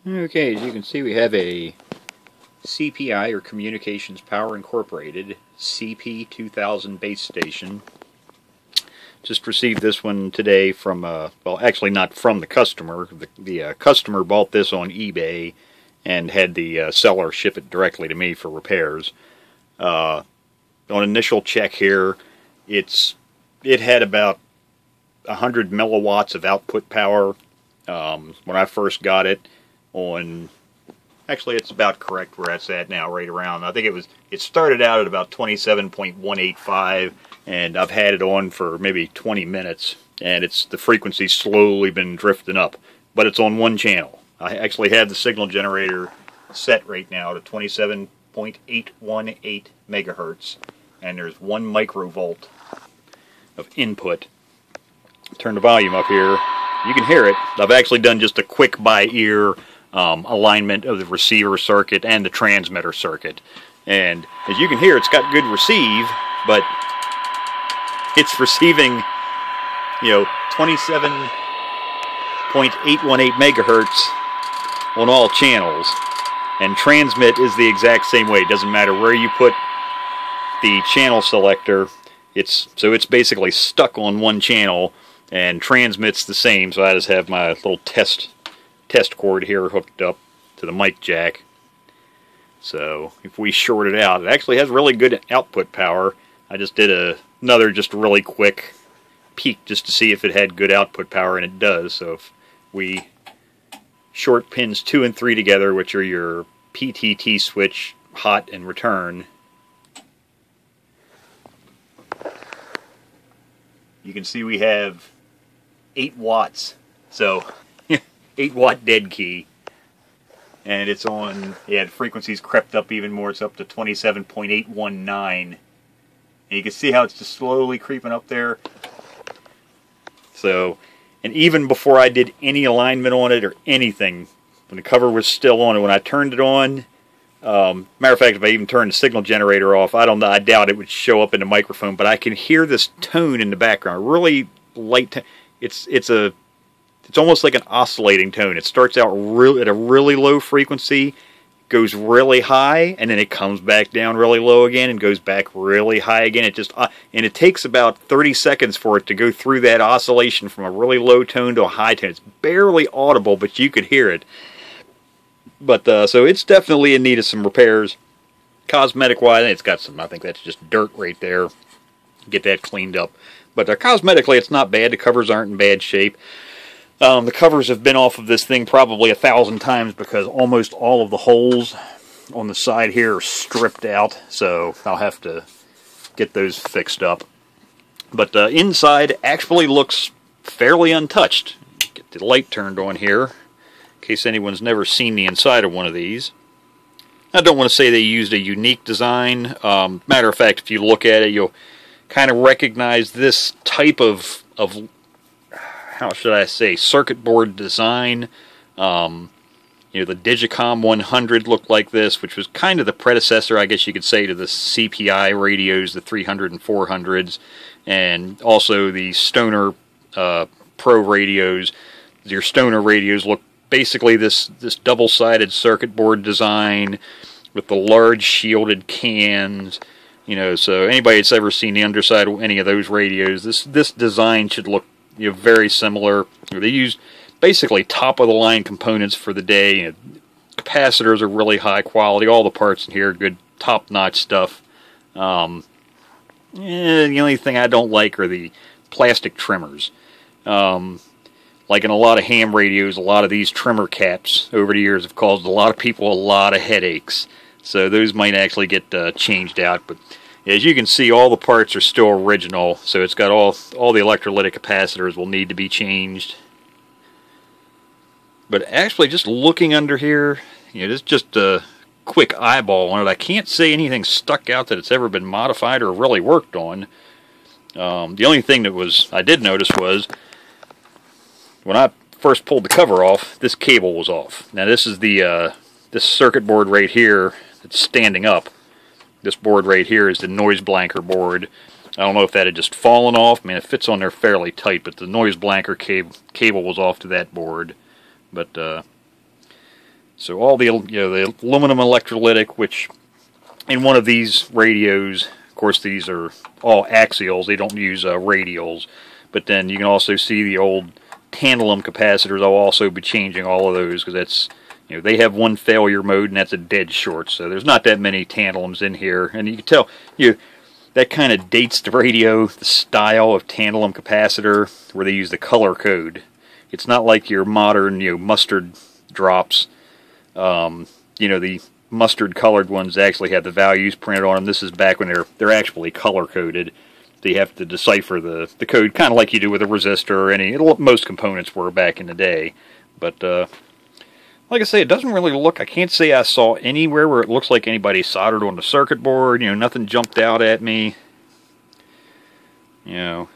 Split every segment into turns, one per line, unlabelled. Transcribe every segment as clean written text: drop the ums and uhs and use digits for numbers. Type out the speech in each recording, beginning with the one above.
Okay, as you can see, we have a CPI, or Communications Power Incorporated, CP2000 base station. Just received this one today from, well, actually not from the customer. The customer bought this on eBay and had the seller ship it directly to me for repairs. On initial check here, it had about 100 milliwatts of output power when I first got it. Actually, it's about correct where it's at now, right around. I think it started out at about 27.185, and I've had it on for maybe 20 minutes, and the frequency's slowly been drifting up, but it's on one channel. I actually have the signal generator set right now to 27.818 megahertz, and there's 1 microvolt of input. Turn the volume up here. You can hear it. I've actually done just a quick by ear alignment of the receiver circuit and the transmitter circuit, and as you can hear, it's got good receive, but it's receiving, 27.818 megahertz on all channels, and transmit is the exact same way. It doesn't matter where you put the channel selector, it's basically stuck on one channel, and transmit's the same. So I just have my little test cord here hooked up to the mic jack. So if we short it out, it actually has really good output power. I just did another just really quick peek just to see if it had good output power, and it does. So if we short pins 2 and 3 together, which are your PTT switch, hot and return, you can see we have 8 watts. So 8 watt dead key, and it's on, the frequency's crept up even more. It's up to 27.819, and you can see how it's just slowly creeping up there. So, and even before I did any alignment on it or anything, when the cover was still on, and when I turned it on, matter of fact, if I even turned the signal generator off, I don't know, I doubt it would show up in the microphone, but I can hear this tone in the background, really light tone. It's almost like an oscillating tone. It starts out at a really low frequency, goes really high, and then it comes back down really low again and goes back really high again. And it takes about 30 seconds for it to go through that oscillation from a really low tone to a high tone. It's barely audible, but you could hear it. But so it's definitely in need of some repairs. Cosmetic-wise, it's got some, I think that's just dirt right there. Get that cleaned up. But cosmetically, it's not bad. The covers aren't in bad shape. The covers have been off of this thing probably 1,000 times because almost all of the holes on the side here are stripped out, so I'll have to get those fixed up. But inside actually looks fairly untouched. Get the light turned on here in case anyone's never seen the inside of one of these. I don't want to say they used a unique design. Matter of fact, if you look at it, you'll kind of recognize this type of how should I say, circuit board design. The Digicom 100 looked like this, which was kind of the predecessor, I guess you could say, to the CPI radios, the 300 and 400s, and also the Stoner Pro radios. Your Stoner radios look basically this double-sided circuit board design with the large shielded cans. So anybody that's ever seen the underside of any of those radios, this design should look very similar. They use basically top-of-the-line components for the day. Capacitors are really high quality. All the parts in here are good, top-notch stuff. The only thing I don't like are the plastic trimmers. Like in a lot of ham radios, a lot of these trimmer caps over the years have caused a lot of people a lot of headaches. So those might actually get changed out, but as you can see, all the parts are still original, so it's got all the electrolytic capacitors will need to be changed. But actually, just looking under here, this is just a quick eyeball on it. I can't say anything stuck out that it's ever been modified or really worked on. The only thing that I did notice was when I first pulled the cover off, this cable was off. Now this is this circuit board right here that's standing up. This board right here is the noise blanker board. I don't know if that had just fallen off. I mean, it fits on there fairly tight, but the noise blanker cable was off to that board. But So all the the aluminum electrolytic, which in one of these radios, of course these are all axials, they don't use radials, but then you can also see the old tantalum capacitors. I'll also be changing all of those, because that's, they have one failure mode, and that's a dead short, so there's not that many tantalums in here, and you can tell, that kind of dates the radio, the style of tantalum capacitor, where they use the color code. It's not like your modern, mustard drops. The mustard colored ones actually have the values printed on them. This is back when they're actually color coded. So you have to decipher the code, kind of like you do with a resistor or most components were back in the day. But like I say, it doesn't really look, I can't say I saw anywhere where it looks like anybody soldered on the circuit board. Nothing jumped out at me. But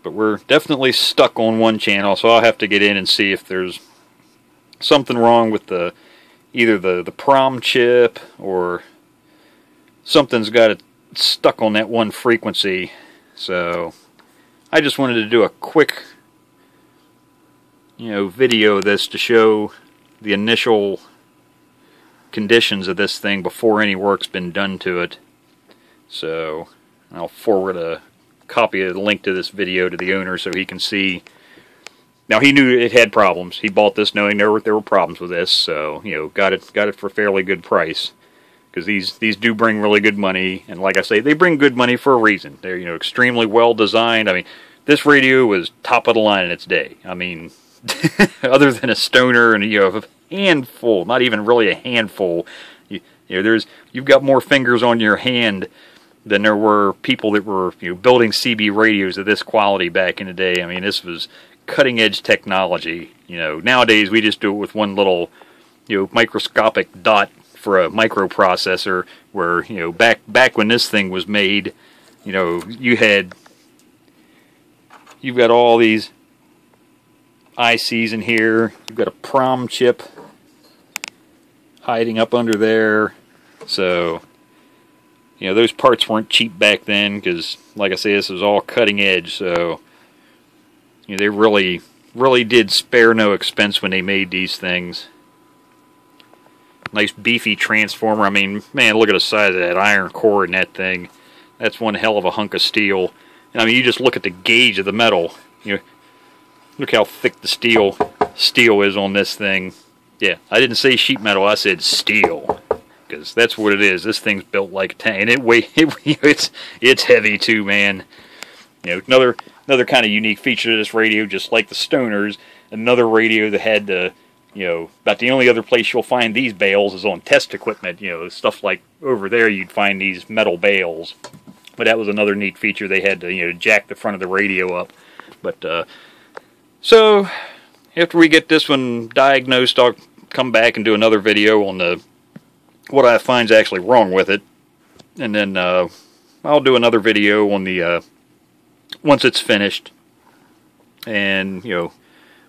we're definitely stuck on one channel, so I'll have to get in and see if there's something wrong with either the prom chip, or something's got it stuck on that one frequency. So I just wanted to do a quick video of this to show the initial conditions of this thing before any work's been done to it. So I'll forward a copy of the link to this video to the owner so he can see. Now, he knew it had problems. He bought this knowing there were problems with this, so got it for a fairly good price, because these do bring really good money, and like I say, they bring good money for a reason. They're extremely well designed. I mean, this radio was top of the line in its day. I mean, other than a Stoner and a handful, not even really a handful, you've got more fingers on your hand than there were people that were building CB radios of this quality back in the day. I mean, this was cutting edge technology. Nowadays we just do it with one little microscopic dot for a microprocessor, where back when this thing was made, you've got all these ICs in here. You've got a prom chip hiding up under there. So those parts weren't cheap back then, because like I say, this was all cutting edge. So they really did spare no expense when they made these things. Nice beefy transformer. I mean, man, look at the size of that iron core in that thing. That's one hell of a hunk of steel. I mean, you just look at the gauge of the metal. Look how thick the steel is on this thing. Yeah, I didn't say sheet metal, I said steel, because that's what it is. This thing's built like a tank, and it's heavy too, man. Another kind of unique feature of this radio, just like the Stoners, another radio that had about the only other place you'll find these bales is on test equipment. Stuff like over there you'd find these metal bales. But that was another neat feature. They had to jack the front of the radio up. But so after we get this one diagnosed, I'll come back and do another video on what I find's actually wrong with it, and then I'll do another video on the once it's finished, and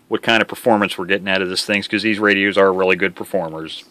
what kind of performance we're getting out of this thing, because these radios are really good performers.